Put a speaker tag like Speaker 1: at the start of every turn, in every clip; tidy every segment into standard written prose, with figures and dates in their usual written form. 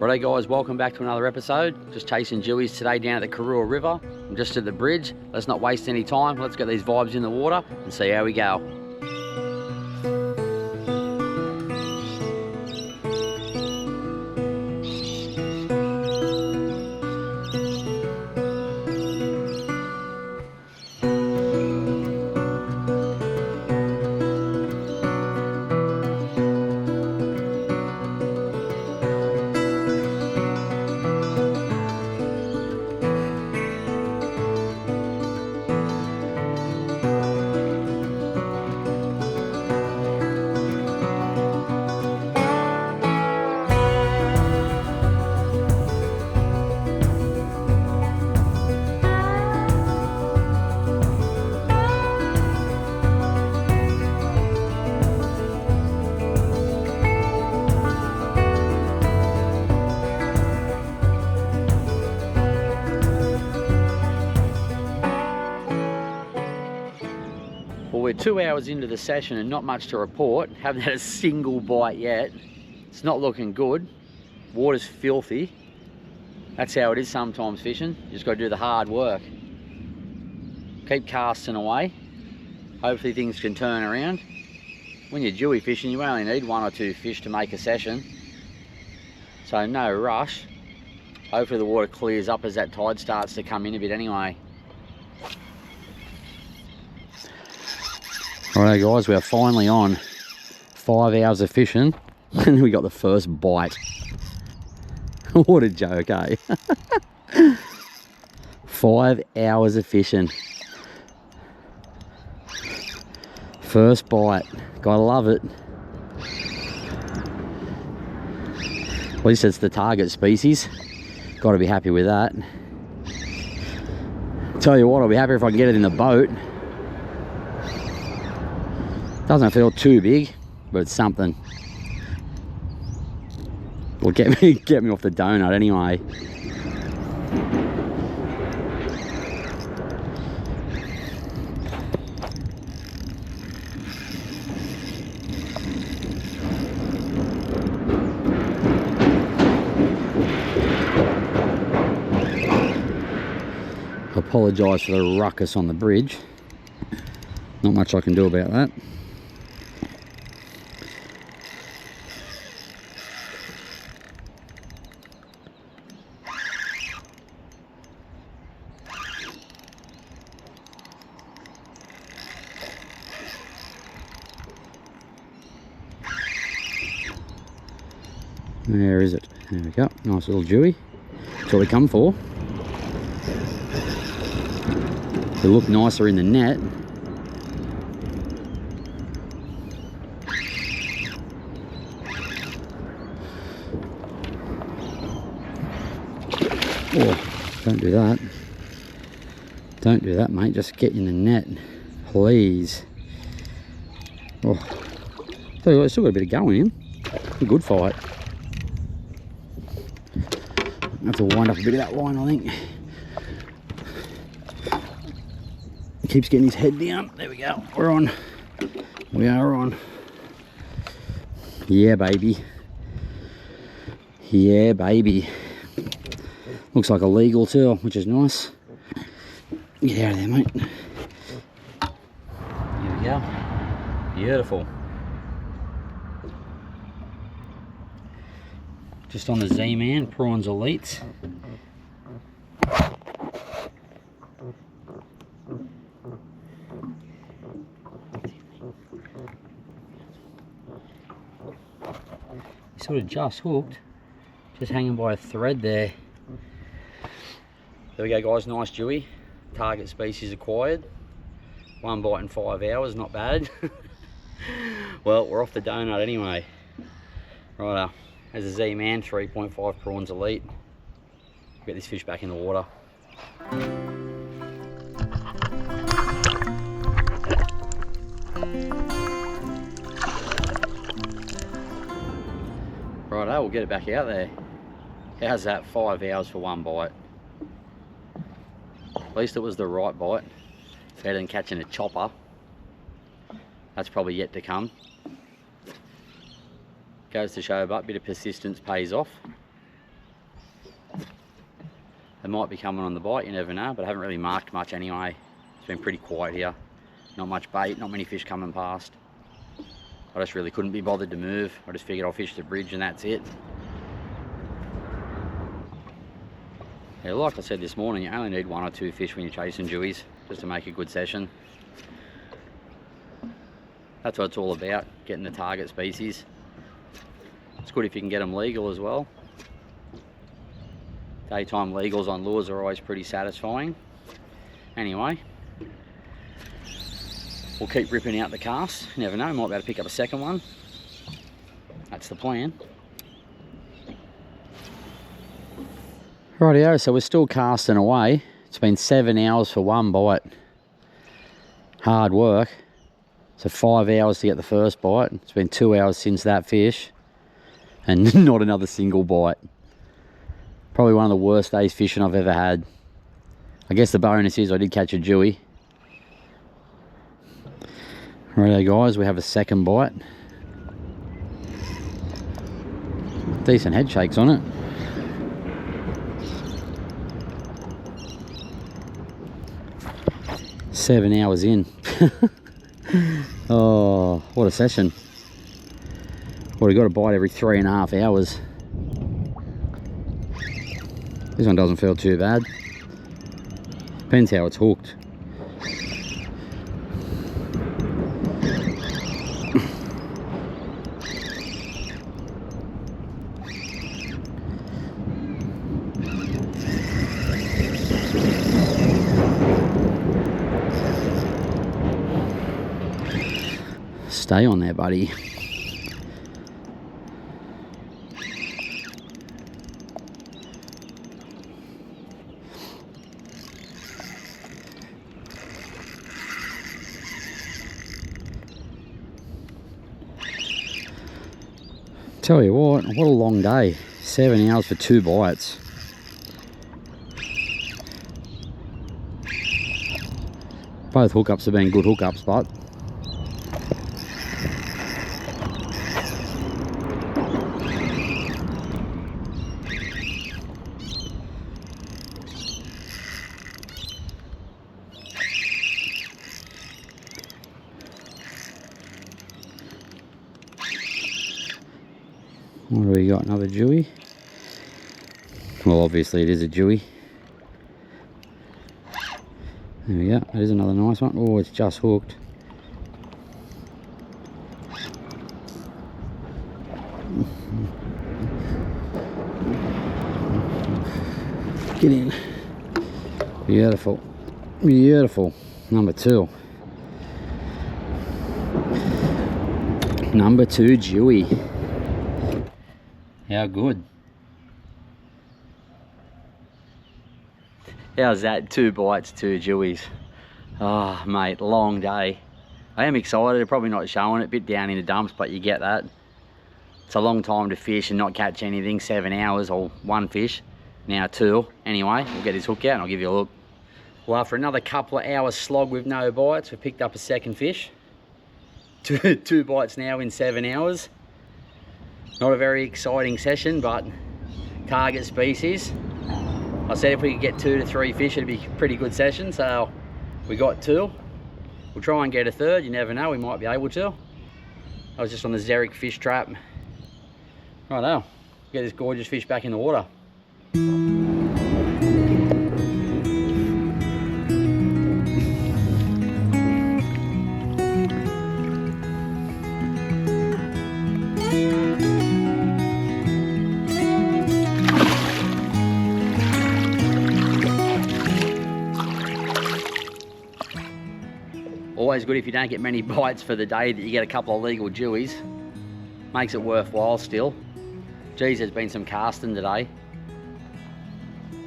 Speaker 1: Righto guys, welcome back to another episode. Just chasing Jewies today down at the Karua River. I'm just at the bridge. Let's not waste any time. Let's get these vibes in the water and see how we go. Well, we're 2 hours into the session and not much to report. Haven't had a single bite yet. It's not looking good. Water's filthy. That's how it is sometimes fishing. You just got to do the hard work. Keep casting away. Hopefully things can turn around. When you're Jewy fishing, you only need 1 or 2 fish to make a session. So no rush. Hopefully the water clears up as that tide starts to come in a bit anyway. Alright guys, we are finally on 5 hours of fishing and we got the first bite. What a joke, eh? 5 hours of fishing. First bite. Gotta love it. At least it's the target species. Gotta be happy with that. Tell you what, I'll be happy if I can get it in the boat. Doesn't feel too big, but it's something. Will get me off the donut anyway. I apologise for the ruckus on the bridge. Not much I can do about that. Where is it? There we go. Nice little Jewy. That's what we come for. They look nicer in the net. Oh, don't do that. Don't do that, mate. Just get in the net, please. Oh, tell you what, it's still got a bit of go in him. A good fight. I have to wind up a bit of that line, I think. He keeps getting his head down. There we go. We're on. We are on. Yeah, baby. Yeah, baby. Looks like a legal too, which is nice. Get out of there, mate. Here we go. Beautiful. Just on the Z-Man, Prawns Elite. Sort of just hooked, just hanging by a thread there. There we go guys, nice Jewy. Target species acquired. 1 bite in 5 hours, not bad. Well, we're off the donut anyway. Righto. There's a Z-Man, 3.5 Prawns Elite. Get this fish back in the water. Righto, we'll get it back out there. How's that? 5 hours for 1 bite. At least it was the right bite. Better than catching a chopper. That's probably yet to come. Goes to show, but a bit of persistence pays off. They might be coming on the bite, you never know, but I haven't really marked much anyway. It's been pretty quiet here. Not much bait, not many fish coming past. I just really couldn't be bothered to move. I just figured I'll fish the bridge and that's it. Yeah, like I said this morning, you only need 1 or 2 fish when you're chasing jewies just to make a good session. That's what it's all about, getting the target species. It's good if you can get them legal as well. Daytime legals on lures are always pretty satisfying. Anyway, we'll keep ripping out the casts. You never know, might be able to pick up a second one. That's the plan. Rightio, so we're still casting away. It's been 7 hours for one bite. Hard work. So 5 hours to get the first bite. It's been 2 hours since that fish. And not another single bite. Probably one of the worst days fishing I've ever had. I guess the bonus is I did catch a jewie. Righto guys, we have a second bite. Decent head shakes on it. Seven hours in. Oh, what a session. Well, we got a bite every 3.5 hours. This one doesn't feel too bad. Depends how it's hooked. Stay on there, buddy. Tell you what a long day. 7 hours for 2 bites. Both hookups have been good hookups, but what do we got? Another jewie? Well, obviously it is a jewie. There we go. There's another nice one. Oh, it's just hooked. Get in. Beautiful. Beautiful. Number 2. Number 2 jewie. How good. How's that? 2 bites, 2 jewies. Oh, mate, long day. I am excited. Probably not showing it. A bit down in the dumps, but you get that. It's a long time to fish and not catch anything. 7 hours or 1 fish. Now 2. Anyway, we'll get this hook out and I'll give you a look. Well, after another couple of hours slog with no bites, we picked up a second fish. Two bites now in 7 hours. Not a very exciting session, but target species. I said if we could get 2 to 3 fish, it'd be a pretty good session. So we got 2. We'll try and get a third. You never know, we might be able to. I was just on the Xeric fish trap. Righto, get this gorgeous fish back in the water. Always good if you don't get many bites for the day that you get a couple of legal jewies. Makes it worthwhile still. Geez, there's been some casting today.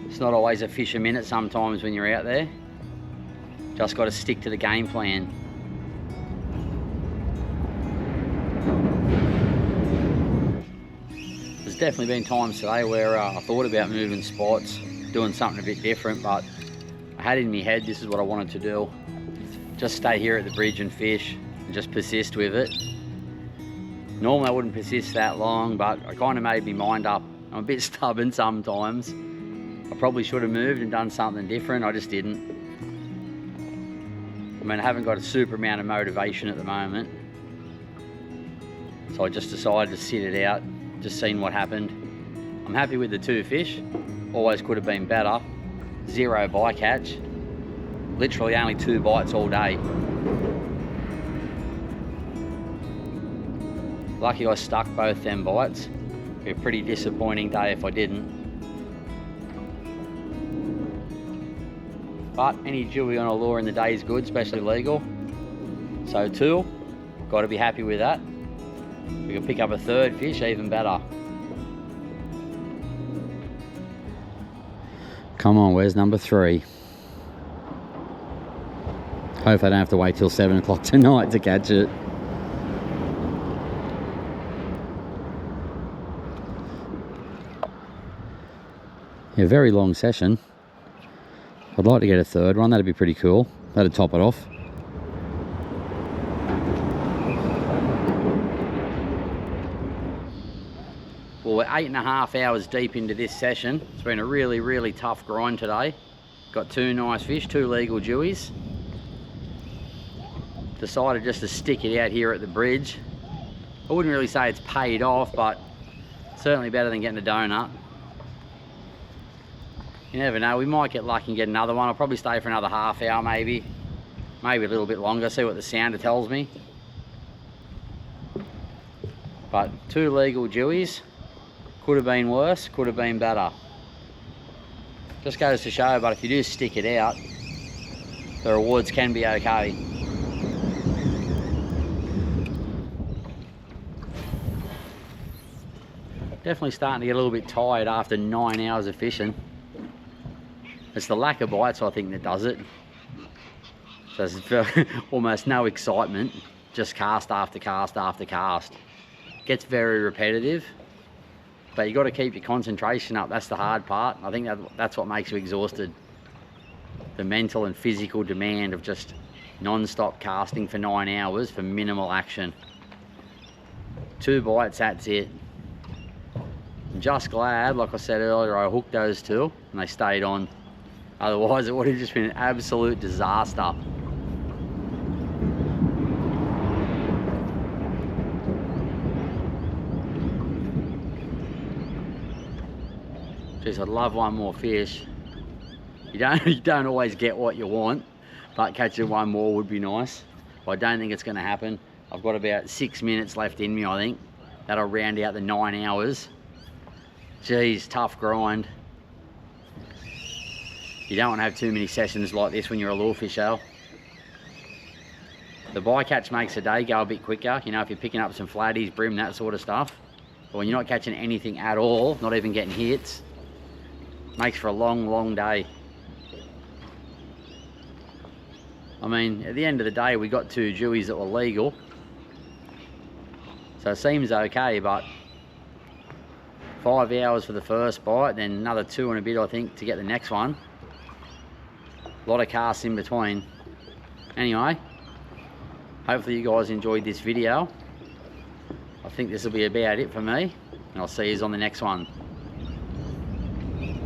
Speaker 1: It's not always a fish a minute sometimes when you're out there. Just got to stick to the game plan. There's definitely been times today where I thought about moving spots, doing something a bit different, but I had in my head this is what I wanted to do. Just stay here at the bridge and fish and just persist with it. Normally I wouldn't persist that long, but I kind of made my mind up. I'm a bit stubborn sometimes. I probably should have moved and done something different. I just didn't. I mean, I haven't got a super amount of motivation at the moment. So I just decided to sit it out, just seeing what happened. I'm happy with the 2 fish. Always could have been better. 0 bycatch. Literally only 2 bites all day. Lucky I stuck both them bites. It'd be a pretty disappointing day if I didn't. But any Jewy on a lure in the day is good, especially legal. So 2, got to be happy with that. If we can pick up a 3rd fish, even better. Come on, where's number 3? Hope I don't have to wait till 7 o'clock tonight to catch it. Yeah, very long session. I'd like to get a 3rd one, that'd be pretty cool. That'd top it off. Well, we're 8.5 hours deep into this session. It's been a really, really tough grind today. Got 2 nice fish, 2 legal Jewies. Decided just to stick it out here at the bridge. I wouldn't really say it's paid off, but certainly better than getting a donut. You never know, we might get lucky and get another one. I'll probably stay for another half hour maybe. Maybe a little bit longer, see what the sounder tells me. But 2 legal Jewies. Could have been worse, could have been better. Just goes to show, but if you do stick it out, the rewards can be okay. Definitely starting to get a little bit tired after 9 hours of fishing. It's the lack of bites, I think, that does it. So there's almost no excitement, just cast after cast after cast. Gets very repetitive, but you got to keep your concentration up. That's the hard part. I think that's what makes you exhausted. The mental and physical demand of just non-stop casting for 9 hours for minimal action. 2 bites, that's it. I'm just glad, like I said earlier, I hooked those 2 and they stayed on. Otherwise it would have just been an absolute disaster. Jeez, I'd love one more fish. You don't always get what you want, but catching one more would be nice. But I don't think it's going to happen. I've got about 6 minutes left in me, I think. That'll round out the 9 hours. Geez, tough grind. You don't want to have too many sessions like this when you're a lure fisher. The bycatch makes the day go a bit quicker, you know, if you're picking up some flatties, brim, that sort of stuff. But when you're not catching anything at all, not even getting hits, makes for a long, long day. I mean, at the end of the day, we got 2 Jewies that were legal. So it seems okay, but 5 hours for the first bite, then another 2 and a bit, I think, to get the next one. A lot of casts in between. Anyway, hopefully you guys enjoyed this video. I think this will be about it for me, and I'll see you on the next one.